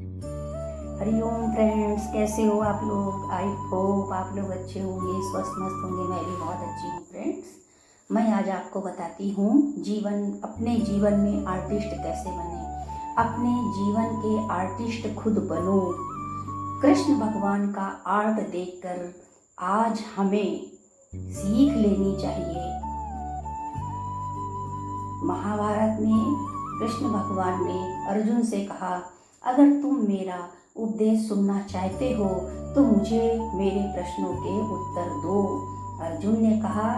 Hariom friends, कैसे हो आप लोग। आई होप आप लोग अच्छे होंगे, स्वस्थ मस्त होंगे। मैं भी बहुत अच्छी हूँ फ्रेंड्स। मैं आज आपको बताती हूँ अपने जीवन में आर्टिस्ट कैसे बने। अपने जीवन के आर्टिस्ट खुद बनो। कृष्ण भगवान का आर्ट देखकर आज हमें सीख लेनी चाहिए। महाभारत में कृष्ण भगवान ने अर्जुन से कहा, अगर तुम मेरा उपदेश सुनना चाहते हो तो मुझे मेरे प्रश्नों के उत्तर दो। अर्जुन ने कहा,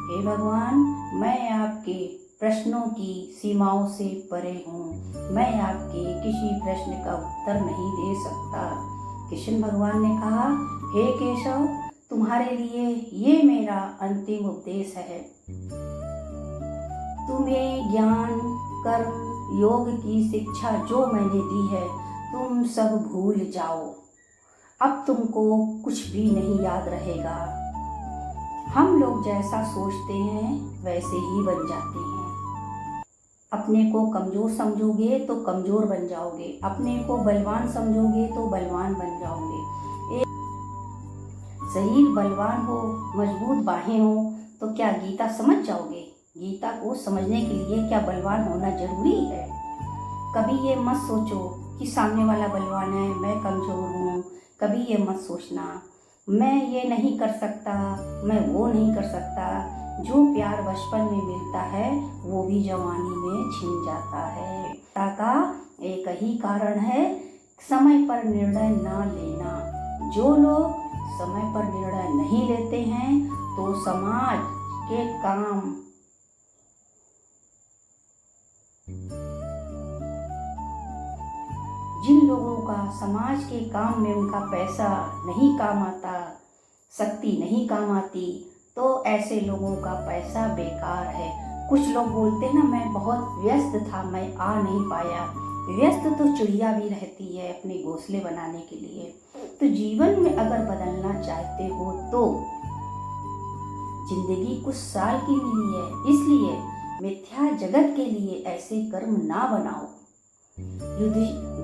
हे भगवान, मैं आपके प्रश्नों की सीमाओं से परे हूँ। मैं आपके किसी प्रश्न का उत्तर नहीं दे सकता। कृष्ण भगवान ने कहा, हे केशव, तुम्हारे लिए ये मेरा अंतिम उपदेश है। तुम्हें ज्ञान, कर्म, योग की शिक्षा जो मैंने दी है तुम सब भूल जाओ। अब तुमको कुछ भी नहीं याद रहेगा। हम लोग जैसा सोचते हैं वैसे ही बन जाते हैं। अपने को कमजोर समझोगे तो कमजोर बन जाओगे, अपने को बलवान समझोगे तो बलवान बन जाओगे। शरीर बलवान हो, मजबूत बाहें हो तो क्या गीता समझ जाओगे? गीता को समझने के लिए क्या बलवान होना जरूरी है? कभी ये मत सोचो कि सामने वाला बलवान है, मैं कमजोर हूँ। कभी ये मत सोचना मैं ये नहीं कर सकता, मैं वो नहीं कर सकता। जो प्यार बचपन में मिलता है वो भी जवानी में छिन जाता है। का एक ही कारण है, समय पर निर्णय ना लेना। जो लोग समय पर निर्णय नहीं लेते हैं तो समाज के काम जिन लोगों का समाज के काम में उनका पैसा नहीं काम आता, शक्ति नहीं काम आती, तो ऐसे लोगों का पैसा बेकार है। कुछ लोग बोलते हैं ना, मैं बहुत व्यस्त था, मैं आ नहीं पाया। व्यस्त तो चिड़िया भी रहती है अपने घोंसले बनाने के लिए। तो जीवन में अगर बदलना चाहते हो तो जिंदगी कुछ साल की मिली है, इसलिए मिथ्या जगत के लिए ऐसे कर्म ना बनाओ।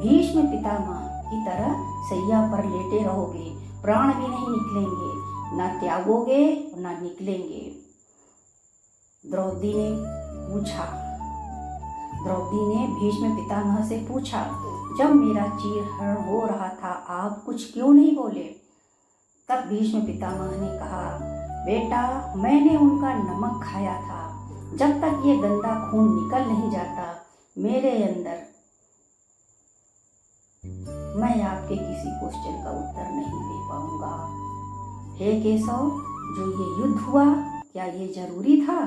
भीष्म पितामह की तरह सैया पर लेटे रहोगे, प्राण भी नहीं निकलेंगे, ना त्यागोगे ना निकलेंगे। द्रौपदी ने भीष्म पितामह से पूछा, जब मेरा चीरहरण हो रहा था आप कुछ क्यों नहीं बोले? तब भीष्म पितामह ने कहा, बेटा, मैंने उनका नमक खाया था। जब तक ये गंदा खून निकल नहीं जाता मेरे अंदर, मैं आपके किसी क्वेश्चन का उत्तर नहीं दे पाऊंगा। हे केशव, जो ये युद्ध हुआ क्या ये जरूरी था?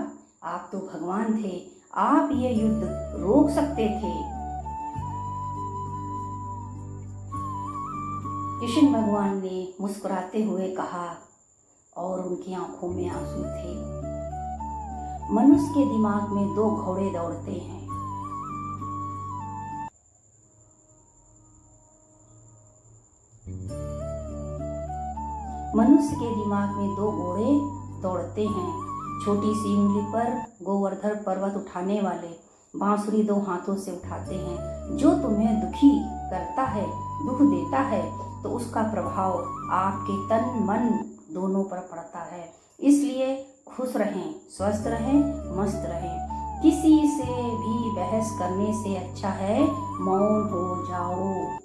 आप तो भगवान थे, आप ये युद्ध रोक सकते थे। कृष्ण भगवान ने मुस्कुराते हुए कहा और उनकी आंखों में आंसू थे। मनुष्य के दिमाग में दो घोड़े दौड़ते हैं। मनुष्य के दिमाग में दो घोड़े दौड़ते हैं। छोटी सी उंगली पर गोवर्धन पर्वत उठाने वाले बांसुरी दो हाथों से उठाते हैं। जो तुम्हें दुखी करता है, दुख देता है, तो उसका प्रभाव आपके तन मन दोनों पर पड़ता है। इसलिए खुश रहें, स्वस्थ रहें, मस्त रहें। किसी से भी बहस करने से अच्छा है मौन हो जाओ।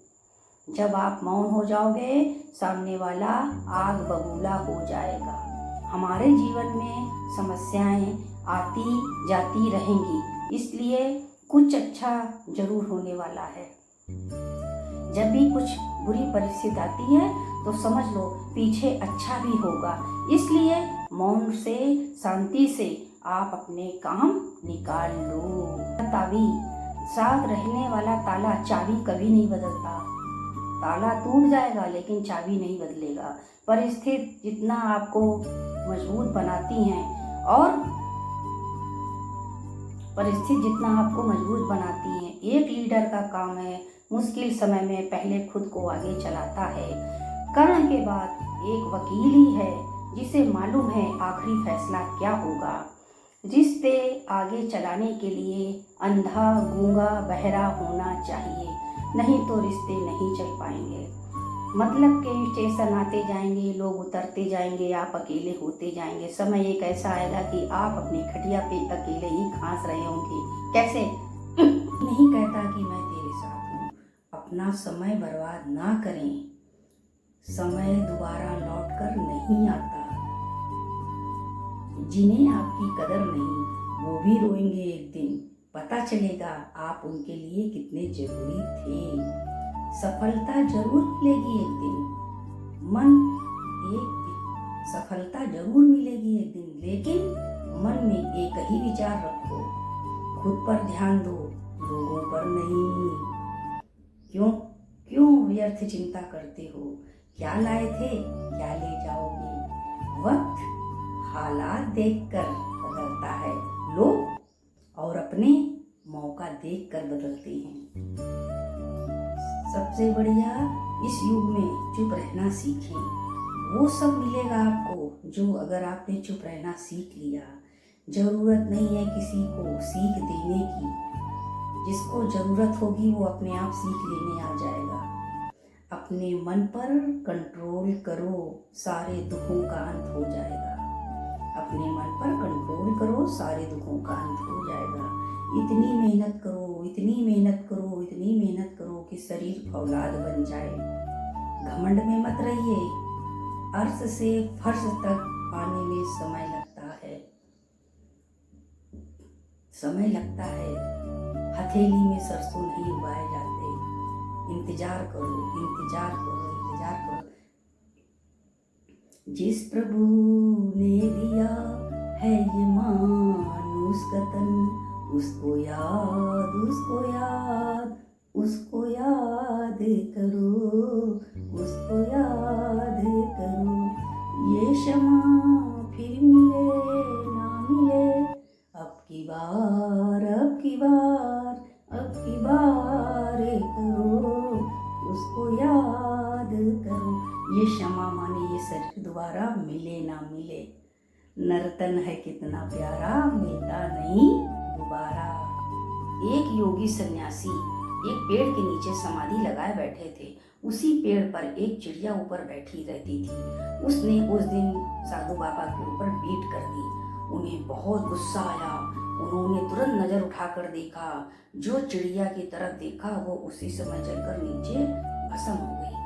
जब आप मौन हो जाओगे सामने वाला आग बबूला हो जाएगा। हमारे जीवन में समस्याएं आती जाती रहेंगी, इसलिए कुछ अच्छा जरूर होने वाला है। जब भी कुछ बुरी परिस्थिति आती है तो समझ लो पीछे अच्छा भी होगा। इसलिए मौन से, शांति से आप अपने काम निकाल लो। ताबी साथ रहने वाला ताला चाबी कभी नहीं बदलता। ताला टूट जाएगा लेकिन चाबी नहीं बदलेगा। परिस्थिति जितना आपको मजबूत बनाती हैं और परिस्थिति जितना आपको मजबूत बनाती हैं। एक लीडर का काम है मुश्किल समय में पहले खुद को आगे चलाता है। कर्ण के बाद एक वकील ही है जिसे मालूम है आखिरी फैसला क्या होगा। रिश्ते आगे चलाने के लिए अंधा, गूंगा, बहरा होना चाहिए। नहीं तो रिश्ते नहीं चल पाएंगे। मतलब के स्टेशन आते जाएंगे, लोग उतरते जाएंगे, आप अकेले होते जाएंगे। समय एक ऐसा आएगा कि आप अपनी खटिया पे अकेले ही खांस रहे होंगे। कैसे? नहीं कहता कि मैं तेरे साथ हूँ। अपना समय बर्बाद ना करें, समय दोबारा लौट कर नहीं आता। जिन्हें आपकी कदर नहीं, वो भी रोएंगे एक दिन। पता चलेगा आप उनके लिए कितने जरूरी थे। सफलता जरूर मिलेगी एक दिन, सफलता जरूर मिलेगी एक दिन, लेकिन मन में एक ही विचार रखो, खुद पर ध्यान दो, लोगों पर नहीं। क्यों क्यों व्यर्थ चिंता करते हो? क्या लाए थे, क्या ले जाओगे? वक्त हालात देखकर बदलता है, लोग और अपने मौका देखकर बदलते हैं। सबसे बढ़िया इस युग में चुप रहना सीखें। वो सब मिलेगा आपको जो अगर आपने चुप रहना सीख लिया। जरूरत नहीं है किसी को सीख देने की, जिसको जरूरत होगी वो अपने आप सीख लेने आ जाएगा। अपने मन पर कंट्रोल करो, सारे दुखों का अंत हो जाएगा। अपने मन पर कंट्रोल करो, सारे दुखों का अंत हो जाएगा। इतनी मेहनत करो, इतनी मेहनत करो, इतनी मेहनत करो कि शरीर फौलाद बन जाए। घमंड में मत रहिए। अर्श से फर्श तक आने में समय लगता है, समय लगता है। हथेली में सरसों नहीं उगाए जाते। इंतजार करो, इंतजार करो, इंतजार करो। जिस प्रभु ने दिया है ये मानुष का तन, उसको याद, उसको याद, उसको याद करो, उसको याद करो। ये क्षमा फिर मिले ना मिले, अब की बार, अब की बार, अब की बार करो, उसको याद करो। ये क्षमा माने ये शरीर दोबारा मिले ना मिले। नर्तन है कितना प्यारा, मिलता नहीं दोबारा। एक योगी सन्यासी एक पेड़ के नीचे समाधि लगाए बैठे थे। उसी पेड़ पर एक चिड़िया ऊपर बैठी रहती थी। उसने उस दिन साधु बाबा के ऊपर बीट कर दी। उन्हें बहुत गुस्सा आया। उन्होंने तुरंत नजर उठाकर देखा। जो चिड़िया की तरफ देखा वो उसी समय जलकर नीचे भस्म हो गई।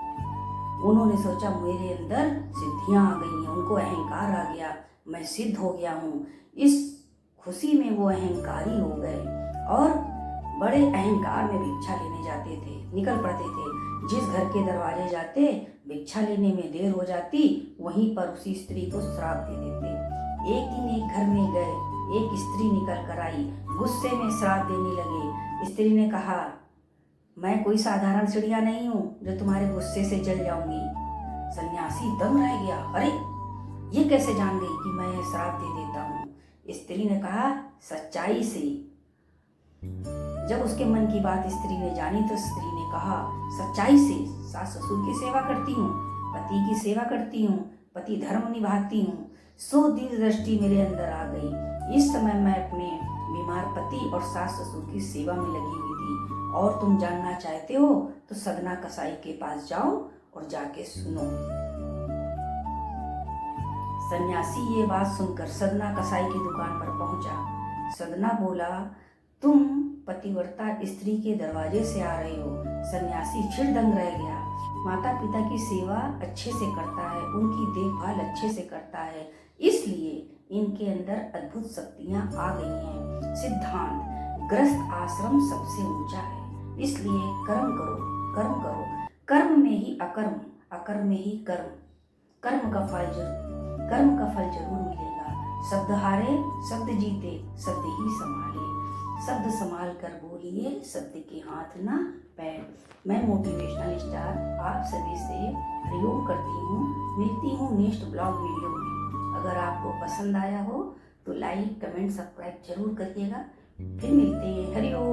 उन्होंने सोचा मेरे अंदर सिद्धियां आ गई हैं, उनको अहंकार आ गया, मैं सिद्ध हो गया हूँ। इस खुशी में वो अहंकारी हो गए और बड़े अहंकार में भिक्षा लेने जाते थे, निकल पड़ते थे। जिस घर के दरवाजे जाते, भिक्षा लेने में देर हो जाती, वहीं पर उसी स्त्री को श्राप दे देते। एक दिन एक घर में गए, एक स्त्री निकल कर आई, गुस्से में श्राप देने लगे। स्त्री ने कहा, मैं कोई साधारण चिड़िया नहीं हूँ जो तुम्हारे गुस्से से जल जाऊंगी। सन्यासी दंग रह गया, अरे ये कैसे जान गई कि मैं श्राप दे देता हूँ? स्त्री ने कहा, सच्चाई से। जब उसके मन की बात स्त्री ने जानी तो स्त्री ने कहा, सच्चाई से सास ससुर की सेवा करती हूँ, पति की सेवा करती हूँ, पति धर्म निभाती हूँ। सो दिल दृष्टि मेरे अंदर आ गई। इस समय मैं अपने बीमार पति और सास ससुर की सेवा में लगी हुई थी। और तुम जानना चाहते हो तो सदना कसाई के पास जाओ और जाके सुनो। सन्यासी ये बात सुनकर सदना कसाई की दुकान पर पहुंचा। सदना बोला, तुम पतिव्रता स्त्री के दरवाजे से आ रहे हो। सन्यासी चिड़दंग रह गया। माता पिता की सेवा अच्छे से करता है, उनकी देखभाल अच्छे से करता है, इसलिए इनके अंदर अद्भुत शक्तियां आ गई हैं। सिद्धांत, गृहस्थ आश्रम सबसे ऊंचा है, इसलिए कर्म करो, कर्म करो। कर्म में ही अकर्म, अकर्म में ही कर्म। कर्म का फल जरूर मिलेगा। शब्द हारे, शब्द जीते, शब्द ही संभाले। शब्द संभाल कर बोलिए, शब्द के हाथ ना पैर। मैं मोटिवेशनल स्टार आप सभी से हरिओम करती हूँ। मिलती हूँ नेक्स्ट ब्लॉग वीडियो में। अगर आपको पसंद आया हो तो लाइक, कमेंट, सब्सक्राइब जरूर करिएगा। फिर मिलते हैं। हरिओम।